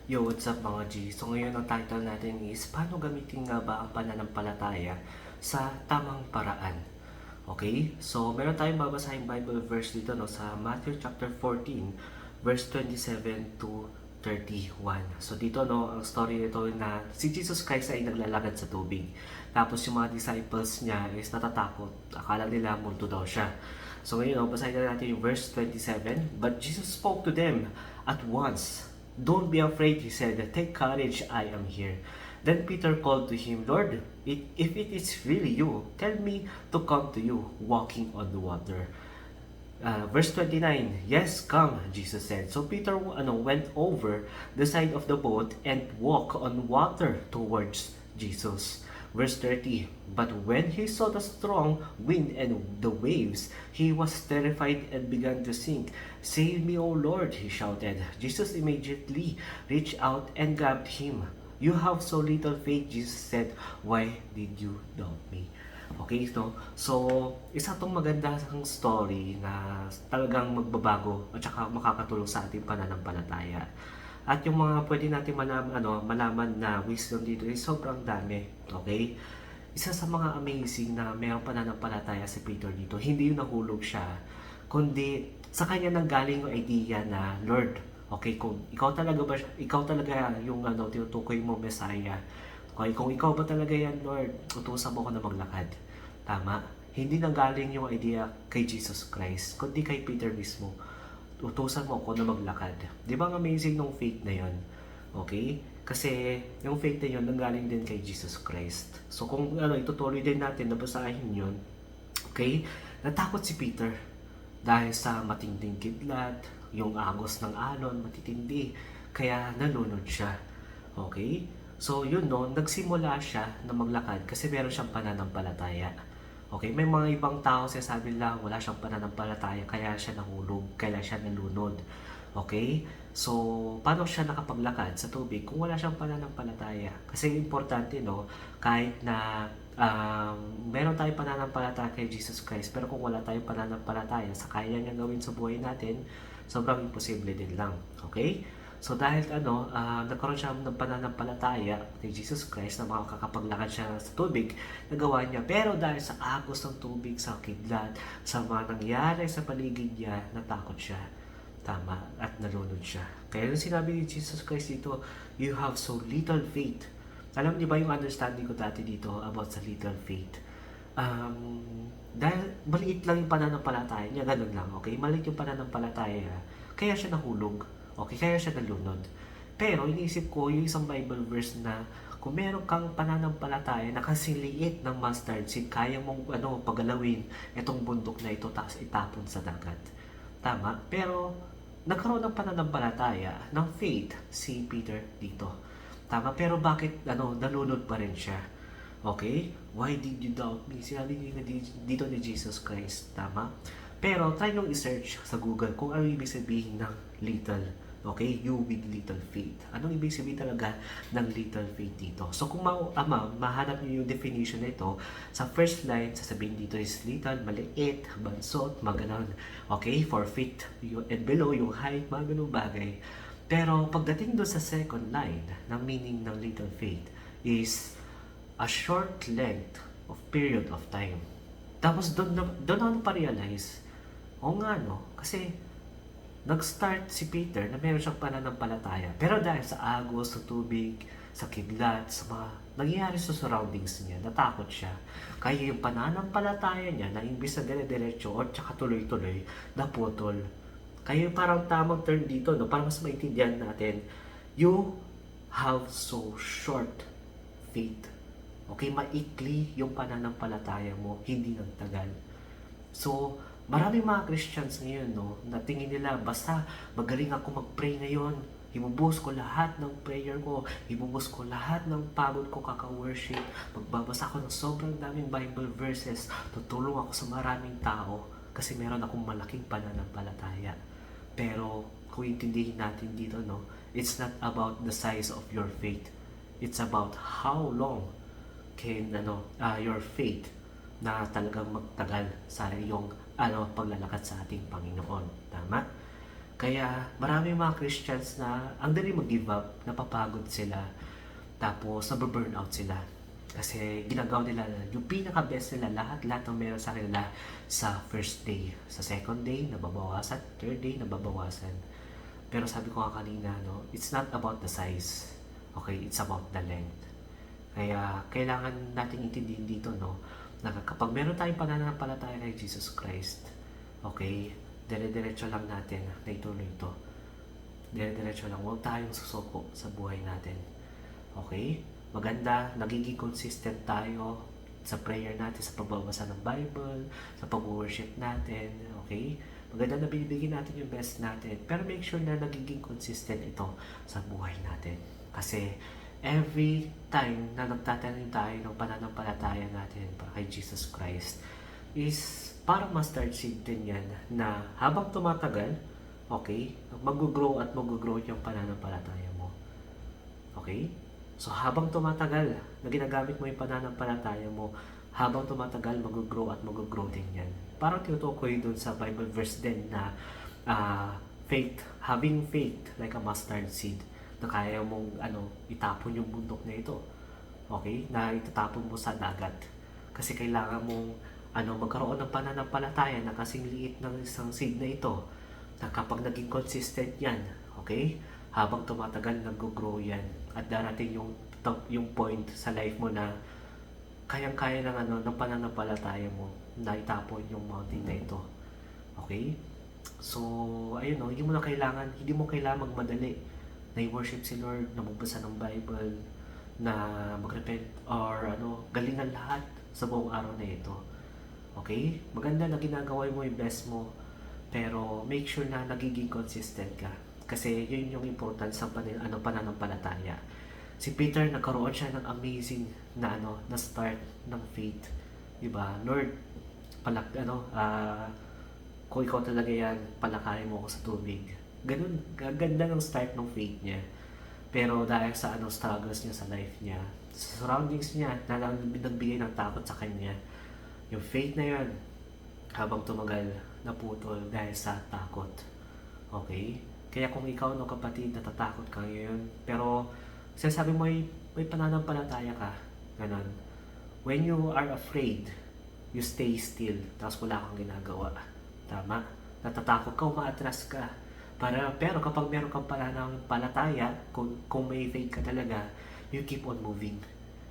Yo, what's up mga G? So ngayon ang title natin is paano gamitin nga ba ang pananampalataya sa tamang paraan? Okay? So meron tayong babasahing Bible verse dito no sa Matthew chapter 14 verse 27 to 31. So dito no, ang story nito na si Jesus Christ ay naglalakad sa tubig. Tapos yung mga disciples niya is natatakot. Akala nila multo daw siya. So ngayon, no, basahin na natin yung verse 27. But Jesus spoke to them at once. Don't be afraid, he said. Take courage, I am here. Then Peter called to him, Lord, if it is really you, tell me to come to you, walking on the water. Verse 29, yes, come, Jesus said. So Peter went over the side of the boat and walked on water towards Jesus. Verse 30, but when he saw the strong wind and the waves, he was terrified and began to sink. Save me, O Lord, he shouted. Jesus immediately reached out and grabbed him. You have so little faith, Jesus said. Why did you doubt me? Okay, so isa tong magandang story na talagang magbabago at saka makakatulong sa ating pananampalataya. At yung mga pwede natin malaman na wisdom dito is sobrang dami. Okay? Isa sa mga amazing na mayroong pananampalataya si Peter dito, hindi yung nahulog siya, kundi sa kanya nang galing yung idea na, Lord, okay, kung ikaw talaga yung tinutukoy mo Messiah, okay, kung ikaw ba talaga yan, Lord, utusan mo ako na maglakad. Tama? Hindi nang galing yung idea kay Jesus Christ, kundi kay Peter mismo. Utusan mo ako na maglakad. Di ba ang amazing nung faith na yon? Okay? Kasi yung faith na yun nanggaling din kay Jesus Christ. So kung itutuloy din natin na basahin yun, okay? Natakot si Peter dahil sa matinding kidlat, yung agos ng alon, matitindi. Kaya nalunod siya. Okay? So yun no, nagsimula siya na maglakad kasi meron siyang pananampalataya. Okay, may mga ibang tao sinasabi nila wala siyang pananampalataya kaya siya nahulog, kaya siya nalunod. Okay? So, paano siya nakapaglakad sa tubig kung wala siyang pananampalataya? Kasi importante no, kahit na meron tayong pananampalataya kay Jesus Christ, pero kung wala tayong pananampalataya sa kaya niya gawin sa buhay natin, sobrang imposible din lang. Okay? So dahil nagkaroon siya ng pananampalataya kay Jesus Christ na makakapaglakad siya sa tubig, nagawa niya. Pero dahil sa agos ng tubig, sa kidlat, sa mga nangyari sa paligid niya, natakot siya. Tama, at nalunod siya. Kaya nung sinabi ni Jesus Christ dito, you have so little faith. Alam niyo ba yung understanding ko dati dito about sa little faith? Dahil maliit lang yung pananampalataya niya, ganun lang, okay? Maliit yung pananampalataya, kaya siya nahulog. Okay, kaya siya nalunod. Pero iniisip ko yung isang Bible verse na kung meron kang pananampalataya na kasiliit ng mustard seed, kaya mong pagalawin itong bundok na ito tapos itapon sa dagat. Tama? Pero nagkaroon ng pananampalataya ng faith si Peter dito. Tama? Pero bakit nalunod pa rin siya? Okay? Why did you doubt me? Sinabi dito ni Jesus Christ. Tama? Pero try nyo i-search sa Google kung ano ibig sabihin ng little. Okay? You with little faith. Anong ibig sabihin talaga ng little faith dito? So kung mahanap nyo yung definition na ito, sa first line, sasabihin dito is little, maliit, bansot, maganon. Okay? For feet and below, yung height, mga ganun bagay. Pero pagdating doon sa second line, ng meaning ng little faith is a short length of period of time. Tapos doon ako pa-realize, nga no, kasi nag-start si Peter na meron siyang pananampalataya. Pero dahil sa agos, sa tubig, sa kidlat, sa mga nangyayari sa surroundings niya, natakot siya. Kaya yung pananampalataya niya na imbis na dire-diretso o tsaka tuloy-tuloy, naputol. Kaya parang tamang term dito, no, para mas maintindihan natin, you have so short faith. Okay, maikli yung pananampalataya mo, hindi nagtagal. So, maraming mga Christians ngayon, no, na tingin nila, basta magaling ako mag-pray ngayon, ibubuhos ko lahat ng prayer ko, ibubuhos ko lahat ng pagod ko kaka-worship, magbabasa ako ng sobrang daming Bible verses, tutulong ako sa maraming tao, kasi meron akong malaking pananampalataya. Pero, kung intindihin natin dito, no, it's not about the size of your faith. It's about how long can your faith na talagang magtagal sa iyong paglalakad sa ating Panginoon. Tama? Kaya marami mga Christians na ang dali mag-give up, napapagod sila, tapos nababurnout sila. Kasi ginagawa nila yung pinaka-best nila, lahat-lahat ng meron sa kanila sa first day. Sa second day, nababawasan. Third day, nababawasan. Pero sabi ko nga kanina, no, it's not about the size. Okay, it's about the length. Kaya kailangan nating intindihin dito, no, na kapag meron tayong pananampalataya kay Jesus Christ, okay, dire-diretso lang natin na ituloy ito. Dire-diretso lang, huwag tayong susuko sa buhay natin. Okay? Maganda, nagiging consistent tayo sa prayer natin, sa pagbabasa ng Bible, sa pag-worship natin. Okay? Maganda na binibigyan natin yung best natin. Pero make sure na nagiging consistent ito sa buhay natin. Kasi every time na nagtatanim tayo ng pananampalataya natin para kay Jesus Christ is parang mustard seed din yan na habang tumatagal, okay, mag-grow at mag-grow yung pananampalataya mo. Okay? So habang tumatagal na ginagamit mo yung pananampalataya mo, habang tumatagal mag-grow at mag-grow din yan. Parang tinutukoy dun sa Bible verse din na faith, having faith like a mustard seed na kaya mong itapon yung bundok na ito. Okay? Na itatapon mo sa dagat. Kasi kailangan mong magkaroon ng pananampalataya na kasing liit ng isang seed na ito. Na kapag naging consistent yan, okay? Habang tumatagal, nag-grow yan. At darating yung point sa life mo na kayang-kaya ng pananampalataya mo na itapon yung mountain na ito. Okay? So, ayun no, hindi mo kailangan magmadali na i-worship si Lord, na magbasa ng Bible, na mag-repent, or galingan lahat sa buong araw na ito. Okay? Maganda na ginagawa mo yung best mo, pero make sure na nagiging consistent ka. Kasi yun yung importance ng pananampalataya. Si Peter, nagkaroon siya ng amazing na start ng faith. Diba? Lord, kung ikaw talaga yan, palakarin mo ako sa tubig. Ganun, ganda ng start ng faith niya. Pero dahil sa struggles niya sa life niya, sa surroundings niya, na nagbigay ng takot sa kanya, yung faith na yun, habang tumagal, naputol dahil sa takot. Okay? Kaya kung ikaw, kapatid, natatakot ka ngayon, pero sinasabi mo may pananampalataya ka, ganun. When you are afraid, you stay still, tapos wala kang ginagawa. Tama? Natatakot ka, umaatras ka. Pero kapag meron kang pananampalataya, kung may faith ka talaga, you keep on moving.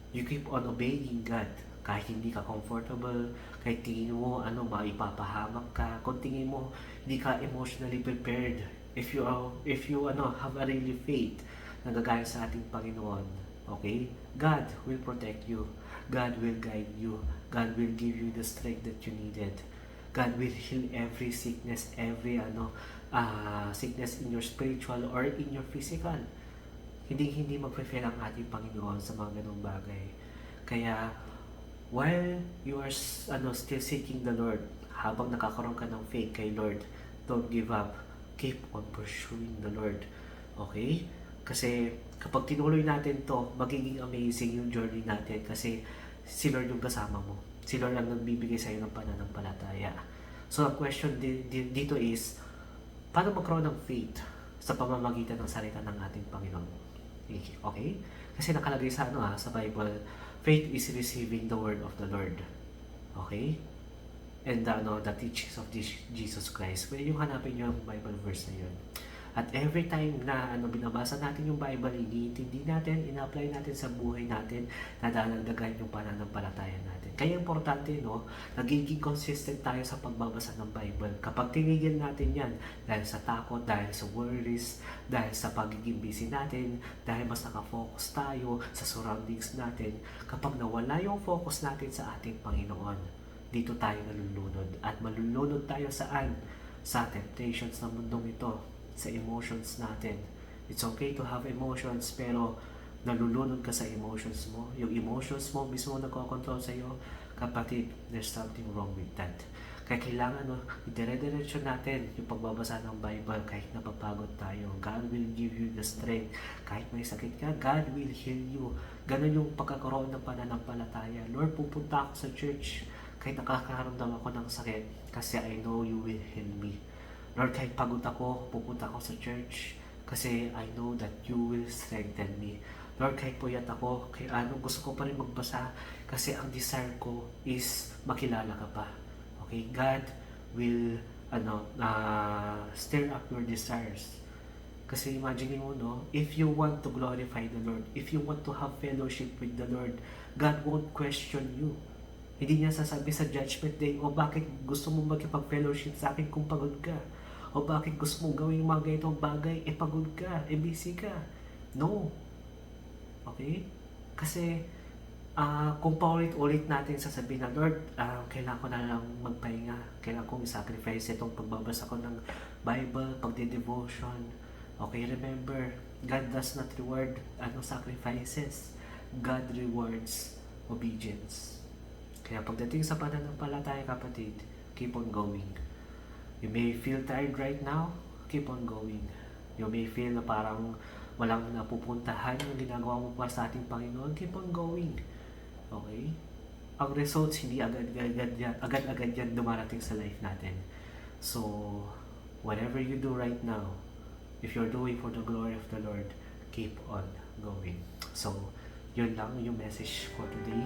You keep on obeying God. Kahit hindi ka comfortable, kahit tingin mo maipapahamak ka, kung tingin mo hindi ka emotionally prepared, if you have a really faith na gagaya sa ating Panginoon, okay? God will protect you. God will guide you. God will give you the strength that you needed. God will heal every sickness, every sickness in your spiritual or in your physical. Hindi magpe-fail ang ating Panginoon sa mga ganung bagay. Kaya while you are still seeking the Lord, habang nakakaroon ka ng faith kay Lord, don't give up. Keep on pursuing the Lord. Okay? Kasi kapag tinuloy natin to, magiging amazing yung journey natin kasi si Lord yung kasama mo. Si Lord ang nagbibigay sa'yo ng pananampalataya. So, ang question dito is, paano magkaroon ng faith sa pamamagitan ng salita ng ating Panginoon? Okay? Kasi nakalagay sa sa Bible, faith is receiving the word of the Lord. Okay? And the teachings of Jesus Christ. Pwede yung hanapin nyo ang Bible verse na yun. At every time na binabasa natin yung Bible, iniintindi natin, ina-apply natin sa buhay natin, nadadagdagan yung pananampalataya natin. Kaya importante, nagiging consistent tayo sa pagbabasa ng Bible. Kapag tinigil natin yan, dahil sa takot, dahil sa worries, dahil sa pagiging busy natin, dahil mas nakafocus tayo sa surroundings natin, kapag nawala yung focus natin sa ating Panginoon, dito tayo nalulunod. At malulunod tayo saan? Sa temptations ng mundong ito, sa emotions natin. It's okay to have emotions, pero nalulunod ka sa emotions mo. Yung emotions mo mismo nagkocontrol sa iyo, kapatid, there's something wrong with that. Kaya kailangan, dire-diretso natin yung pagbabasa ng Bible kahit napapagod tayo. God will give you the strength. Kahit may sakit ka, God will heal you. Ganun yung pagkakaroon ng pananampalataya. Lord, pupunta ako sa church kahit nakakaramdam ako ng sakit kasi I know you will heal me. Lord, kahit pagod ako, pupunta ako sa church kasi I know that you will strengthen me. Lord, kahit puyat ako, kaya gusto ko pa rin magbasa kasi ang desire ko is makilala ka pa. Okay, God will stir up your desires. Kasi imagine mo, no, if you want to glorify the Lord, if you want to have fellowship with the Lord, God won't question you. Hindi niya sasabi sa judgment day, o bakit gusto mo makipag-fellowship sa akin kung pagod ka? O bakit gusto mong gawin yung mga ganitong bagay, pagod ka, busy ka? No. Okay? Kasi, kung paulit-ulit natin sasabihin na, Lord, kailangan ko na lang magpahinga. Kailangan kong i-sacrifice itong pagbabasa ko ng Bible, pagde-devotion. Okay, remember, God does not reward sacrifices. God rewards obedience. Kaya pagdating sa pananampalataya, kapatid, keep on going. You may feel tired right now, keep on going. You may feel na parang walang napupuntahan yung ginagawa mo para sa ating Panginoon, keep on going. Okay? Ang results, hindi agad-agad yan dumarating sa life natin. So, whatever you do right now, if you're doing for the glory of the Lord, keep on going. So, yun lang yung message for today.